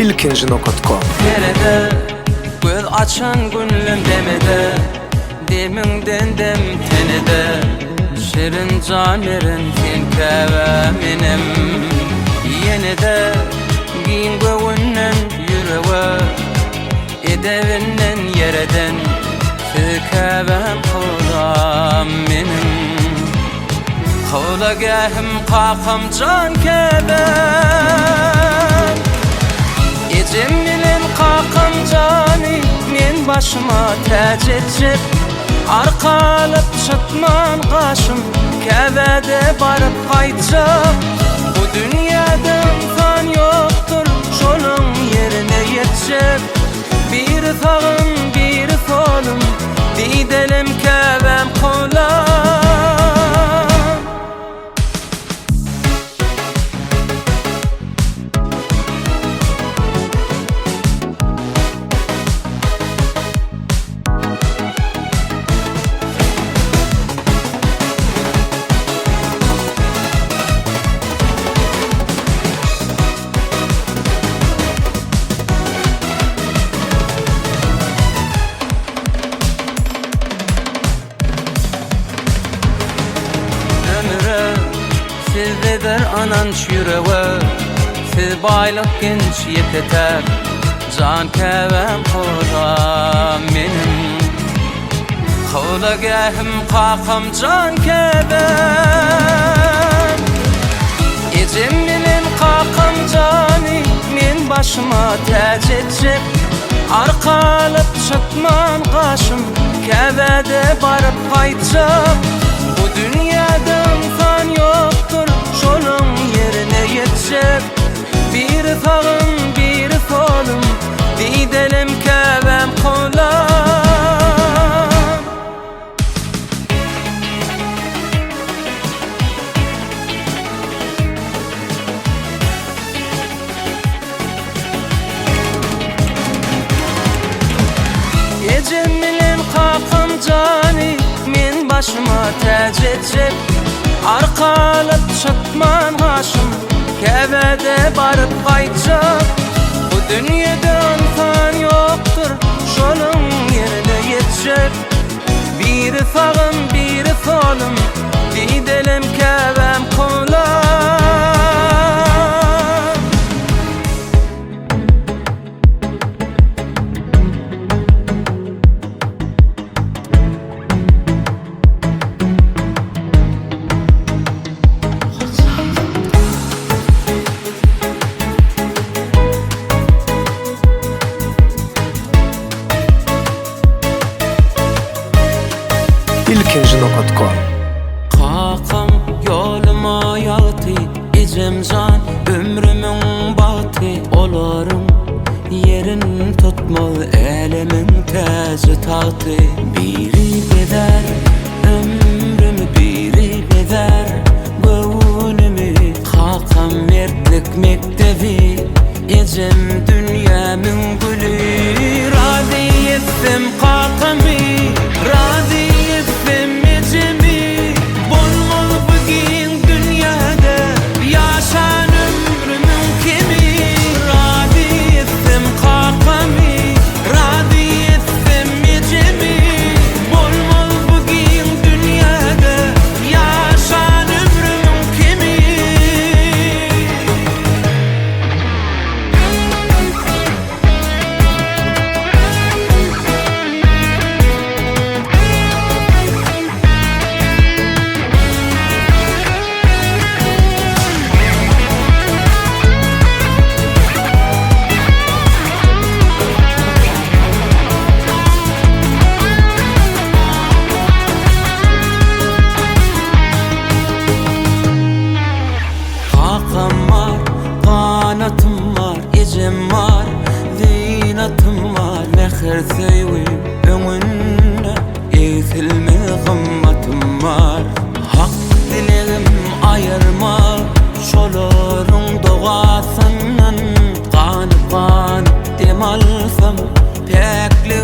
ilkinci.com. Nerede göz açan günlüm demede, demingden dem tenede, şirin canerin tinkeve minim. Yenide giyin göğünden yüreğe, edevinden yereden tükevem kula minim. Kula gehim kakam can kebem, ecem bilen kakam cani men başıma tac etcep. Arkalıp çıtman kaşım kebede barıp kaytacak. Bu dünyada insan yoktur şolun yerine yetecek. Bir sağım bir solum didelim kebem kula. Sizdedir ananç yüreğe, siz baylık genç yeteter. Can kevem kula menim, kula gehim kakam can kevem. Ecem bilen kakam cani men başıma tac etcep. Arkalıp çıtman kaşım kebede barıp kaytacak. Bu dünyada insan yoktur şolun yerine yetecek. Bir sağım bir solum didelim kebem kula. Ecem bilen kakam cani men başıma tac etcep. Arkalıp çıtman kaşım kebede barıp kaytacak. Bu dünyada insan yoktur şolun yerine yetecek. Bir sağım bir solum didelim kebem kula. ilkinci.com. Kakam yoluma yaltı, ecem can ömrümün batı. Olarım yerin tutmalı elimin tacı tahtı. Biri beder ömrümü, biri beder gönlümü. Kakam mertlik mektebi, ecem dünyamın gülü. Razı ettim kakamı, razı ettim ecemi. Bolmalı bugün dünyada yaşan ömrümün kimi. Razı ettim kakamı, razı ettim ecemi. Bolmalı bugün dünyada yaşan ömrümün kimi. Kakam var, kanatım var, ecem var, zinatım var. Mehir söyleyim önünde, eğitilme gımmatım var. Hak dilerim ayırma, şolorun doğasından. Kanıp kanıp dem alsam, pekli